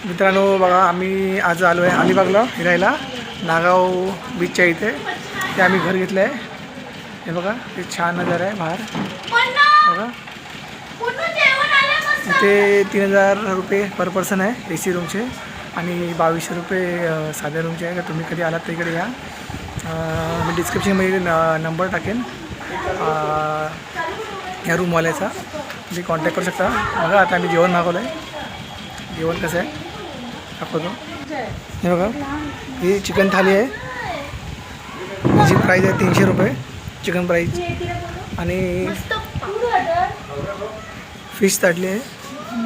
मित्रांनो बघा, आम्ही आज आलो आहे अलिबागला फिरायला, नागाव बीचच्या इथे. ते आम्ही घर घेतलं आहे. हे बघा, ते छान नजारा आहे बाहेर बघा. इथे 3000 रुपये पर पर्सन आहे AC रूमचे आणि 2200 रुपये साध्या रूमचे आहे. तर तुम्ही कधी आलात तर इकडे या. मी डिस्क्रिप्शनमध्ये नंबर टाकेन या रूमवाल्याचा, तुम्ही कॉन्टॅक्ट करू शकता. बघा, आता आम्ही जेवण मागवलं आहे. जेवण कसं आहे दाखवतो. हे बघा, ही चिकन थाली आहे. याची प्राईज आहे 300 रुपये चिकन प्राईज. आणि फिश ताटली आहे,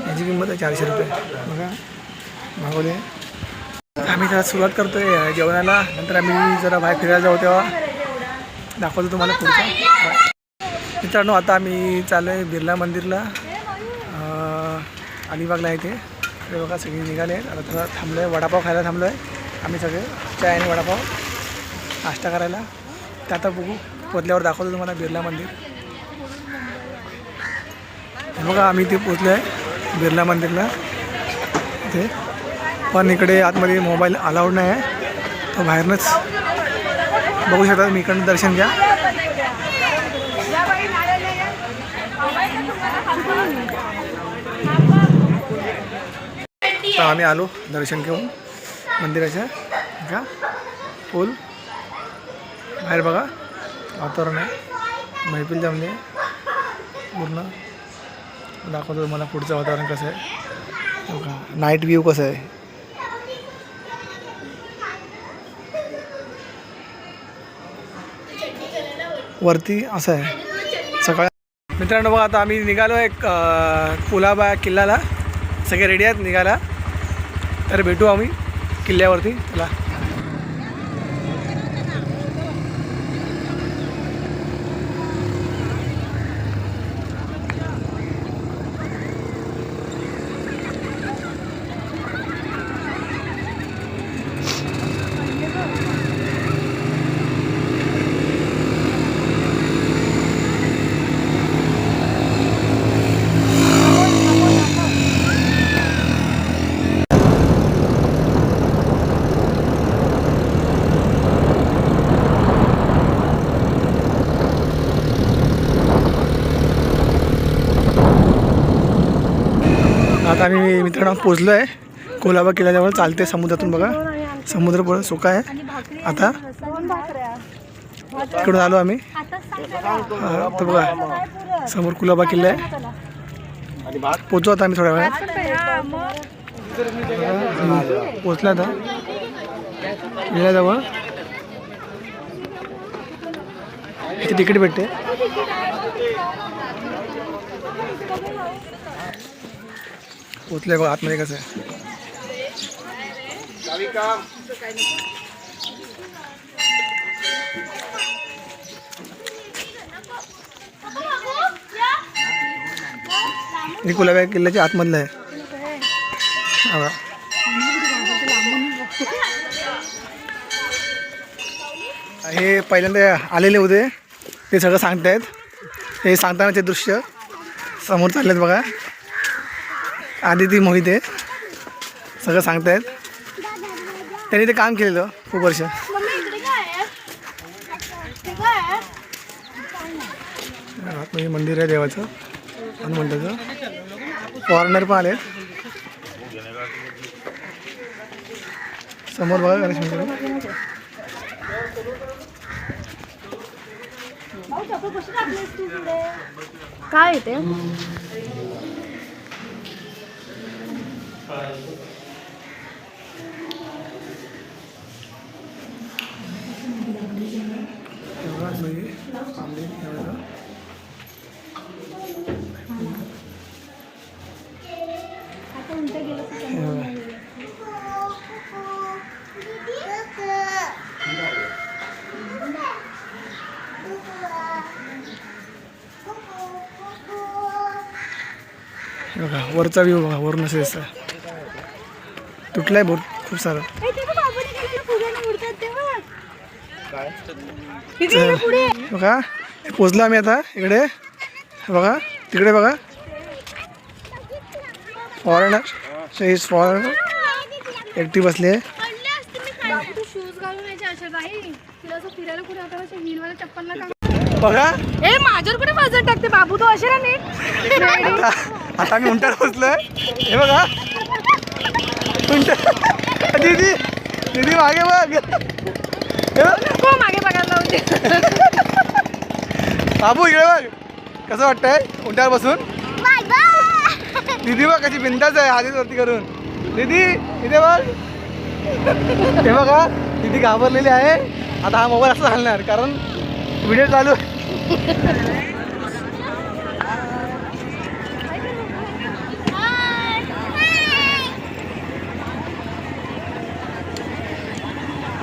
याची किंमत आहे 400 रुपये. बघा मागवले. आम्ही त्याला सुरुवात करतो आहे जेवणाला. नंतर आम्ही जरा बाहेर फिरायला जाऊ तेव्हा दाखवतो तुम्हाला पुढचं. मित्रांनो, आता आम्ही चाललो आहे बिर्ला मंदिरला, अलिबागला आहे ते. ते बघा सगळे निघाले आहेत. आता थोडा थांबलो आहे, वडापाव खायला थांबलो आहे आम्ही सगळे. चाय आणि वडापाव नाश्ता करायला. तर आता बघू, पोचल्यावर दाखवतो तुम्हाला बिर्ला मंदिर. बघा, आम्ही ते पोचलो आहे बिर्ला मंदिरला इथे. पण इकडे आतमध्ये मोबाईल अलाउड नाही आहे, तो बाहेरनंच बघू शकता. मी इकडनं दर्शन घ्या. तर आम्ही आलो दर्शन घेऊन मंदिराच्या. का पूल बाहेर बघा, वातावरण आहे, मैफिल जमले पूर्ण. दाखवतो तुम्हाला पुढचं वातावरण कसं आहे. बघा नाईट व्ह्यू कसं आहे. वरती असं आहे सकाळ. मित्रांनो बघा, आता आम्ही निघालो आहे कुलाबा किल्ल्याला. सगळे रेडी आहेत निघायला. तर भेटू आम्ही किल्ल्यावरती. चला. आता आम्ही मित्रांनो पोचलो आहे कुलाबा किल्ल्याजवळ. चालते समुद्रातून. बघा समुद्र पूर्ण सुका आहे आता. इकडून आलो आम्ही. तर बघा समोर कुलाबा किल्ला आहे. पोचू आता आम्ही थोड्या वेळात. पोचला आता किल्ल्याजवळ. इथे तिकीट भेटते. पोचले बघा आतमध्ये कसं आहे. हे कुलाबा किल्ल्याच्या आतमधलं आहे. हे पहिल्यांदा आलेले होते, ते सगळं सांगतायत. हे सांगतानाचे दृश्य समोर चाललेत बघा. आदिती मोहिते सगळं सांगतायत. त्यांनी ते काम केलेलं खूप वर्ष. आतमध्ये मंदिर आहे देवाचं हनुमंताचं. फॉरेनर पण आले समोर बघा गणेश मंदिर. काय येते बघा वरचा व्ह्यू बघा. वरून असं तुटलाय बहुत खूप सारं. बघा पोचलो आम्ही आता इकडे. बघा तिकडे बघा फॉरेनर. Is foreigner. एकटी बसली आहे. तू शूज घालून यायचे अशा नाही तिला असं फिरायला कुठे आता हिलवाला चप्पल नका. बघा ए माझ्यावर कुठे वजन टाकते बाबू, तू असे ना नीट. आता मी उंटावर बसलोय. हे बघा उंट. दीदी दीदी मागे बघ. हे बघ. नको मागे बघायला होते. बाबू इकडे बघ कसं वाटतंय उंटावर बसून. दीदी बघ कशी बिंदाच आहे आधीच वरती करून. दीदी इथे बघ. हे बघा दीदी घाबरलेली आहे. आता हा मोबाईल असं घालणार कारण व्हिडिओ चालू.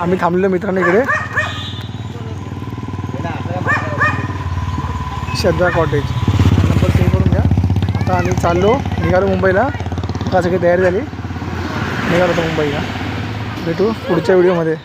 आम्ही थांबलो मित्रांनो इकडे श्रद्धा कॉटेज. नंबर सेव्ह करून घ्या. आता आम्ही चाललो निघालो मुंबईला. का सगळी तयारी झाली निघालो होतो मुंबईला. भेटू पुढच्या व्हिडिओमध्ये.